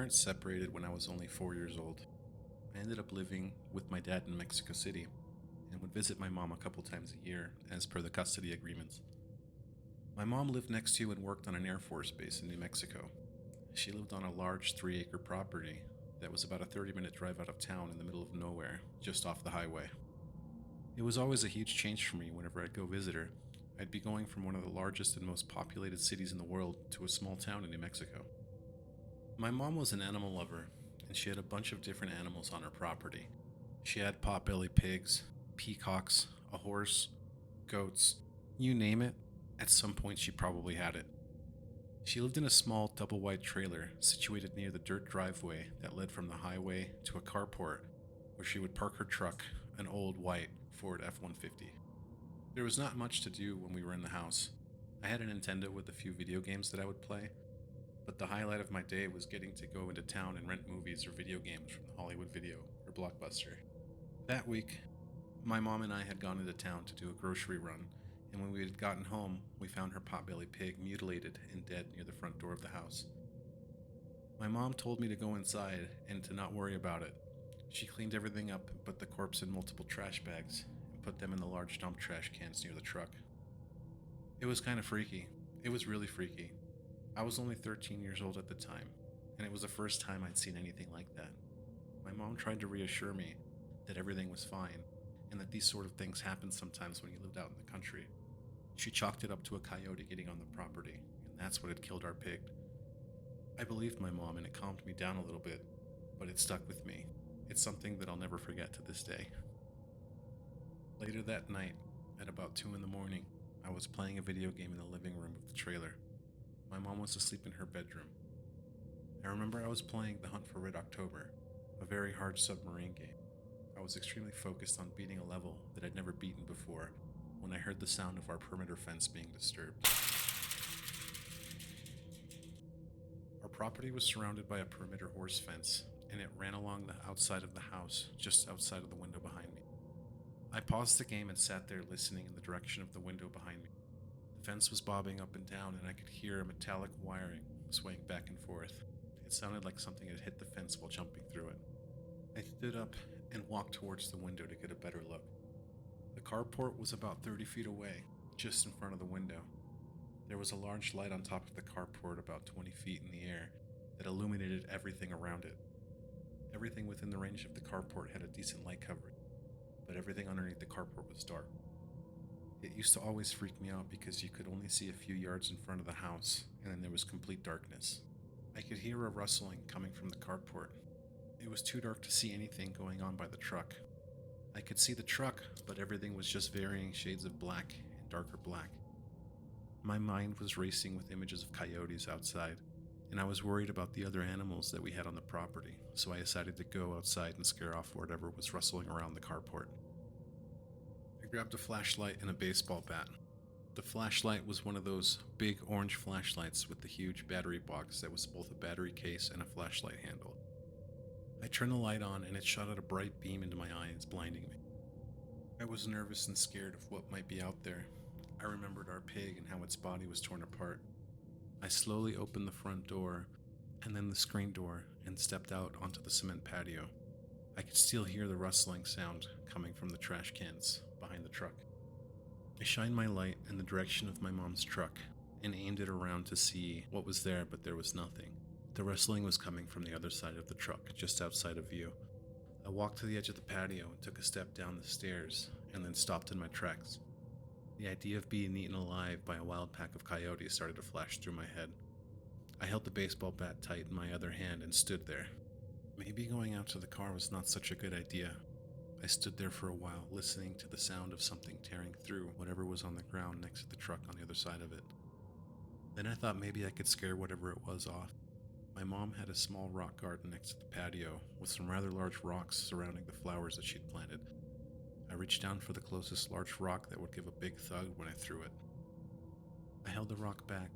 parents separated when I was only 4 years old. I ended up living with my dad in Mexico City and would visit my mom a couple times a year as per the custody agreements. My mom lived next to and worked on an Air Force base in New Mexico. She lived on a large 3-acre property that was about a 30-minute drive out of town in the middle of nowhere, just off the highway. It was always a huge change for me whenever I'd go visit her. I'd be going from one of the largest and most populated cities in the world to a small town in New Mexico. My mom was an animal lover, and she had a bunch of different animals on her property. She had potbelly pigs, peacocks, a horse, goats, you name it, at some point she probably had it. She lived in a small double-wide trailer situated near the dirt driveway that led from the highway to a carport where she would park her truck, an old white Ford F-150. There was not much to do when we were in the house. I had a Nintendo with a few video games that I would play, but the highlight of my day was getting to go into town and rent movies or video games from the Hollywood Video or Blockbuster. That week, my mom and I had gone into town to do a grocery run, and when we had gotten home, we found her potbelly pig mutilated and dead near the front door of the house. My mom told me to go inside and to not worry about it. She cleaned everything up and put the corpse in multiple trash bags and put them in the large dump trash cans near the truck. It was kind of freaky. It was really freaky. I was only 13 years old at the time, and it was the first time I'd seen anything like that. My mom tried to reassure me that everything was fine, and that these sort of things happen sometimes when you lived out in the country. She chalked it up to a coyote getting on the property, and that's what had killed our pig. I believed my mom, and it calmed me down a little bit, but it stuck with me. It's something that I'll never forget to this day. Later that night, at about 2 in the morning, I was playing a video game in the living room of the trailer. My mom was asleep in her bedroom. I remember I was playing The Hunt for Red October, a very hard submarine game. I was extremely focused on beating a level that I'd never beaten before when I heard the sound of our perimeter fence being disturbed. Our property was surrounded by a perimeter horse fence, and it ran along the outside of the house, just outside of the window behind me. I paused the game and sat there listening in the direction of the window behind me. The fence was bobbing up and down, and I could hear a metallic wiring swaying back and forth. It sounded like something had hit the fence while jumping through it. I stood up and walked towards the window to get a better look. The carport was about 30 feet away, just in front of the window. There was a large light on top of the carport about 20 feet in the air that illuminated everything around it. Everything within the range of the carport had a decent light coverage, but everything underneath the carport was dark. It used to always freak me out because you could only see a few yards in front of the house, and then there was complete darkness. I could hear a rustling coming from the carport. It was too dark to see anything going on by the truck. I could see the truck, but everything was just varying shades of black and darker black. My mind was racing with images of coyotes outside, and I was worried about the other animals that we had on the property, so I decided to go outside and scare off whatever was rustling around the carport. I grabbed a flashlight and a baseball bat. The flashlight was one of those big orange flashlights with the huge battery box that was both a battery case and a flashlight handle. I turned the light on and it shot out a bright beam into my eyes, blinding me. I was nervous and scared of what might be out there. I remembered our pig and how its body was torn apart. I slowly opened the front door and then the screen door and stepped out onto the cement patio. I could still hear the rustling sound coming from the trash cans behind the truck. I shined my light in the direction of my mom's truck and aimed it around to see what was there, but there was nothing. The rustling was coming from the other side of the truck, just outside of view. I walked to the edge of the patio and took a step down the stairs, and then stopped in my tracks. The idea of being eaten alive by a wild pack of coyotes started to flash through my head. I held the baseball bat tight in my other hand and stood there. Maybe going out to the car was not such a good idea. I stood there for a while, listening to the sound of something tearing through whatever was on the ground next to the truck on the other side of it. Then I thought maybe I could scare whatever it was off. My mom had a small rock garden next to the patio with some rather large rocks surrounding the flowers that she'd planted. I reached down for the closest large rock that would give a big thud when I threw it. I held the rock back,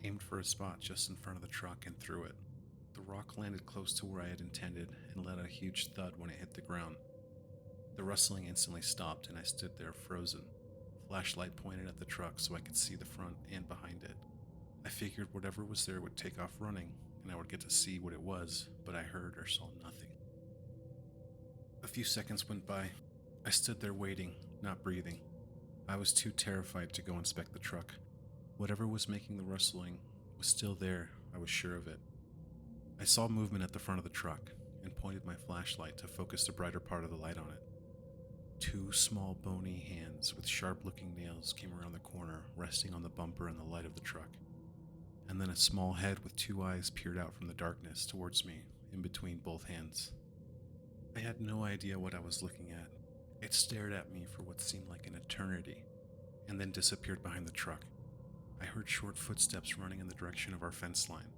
aimed for a spot just in front of the truck, and threw it. The rock landed close to where I had intended and let out a huge thud when it hit the ground. The rustling instantly stopped and I stood there frozen, flashlight pointed at the truck so I could see the front and behind it. I figured whatever was there would take off running, and I would get to see what it was, but I heard or saw nothing. A few seconds went by. I stood there waiting, not breathing. I was too terrified to go inspect the truck. Whatever was making the rustling was still there, I was sure of it. I saw movement at the front of the truck and pointed my flashlight to focus the brighter part of the light on it. Two small bony hands with sharp-looking nails came around the corner, resting on the bumper and the light of the truck. And then a small head with two eyes peered out from the darkness towards me, in between both hands. I had no idea what I was looking at. It stared at me for what seemed like an eternity, and then disappeared behind the truck. I heard short footsteps running in the direction of our fence line,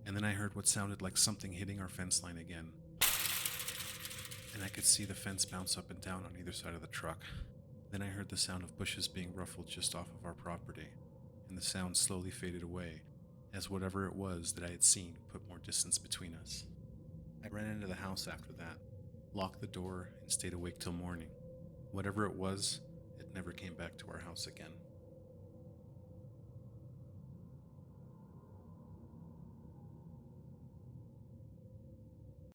and then I heard what sounded like something hitting our fence line again, and I could see the fence bounce up and down on either side of the truck. Then I heard the sound of bushes being ruffled just off of our property, and the sound slowly faded away as whatever it was that I had seen put more distance between us. I ran into the house after that, locked the door, and stayed awake till morning. Whatever it was, it never came back to our house again.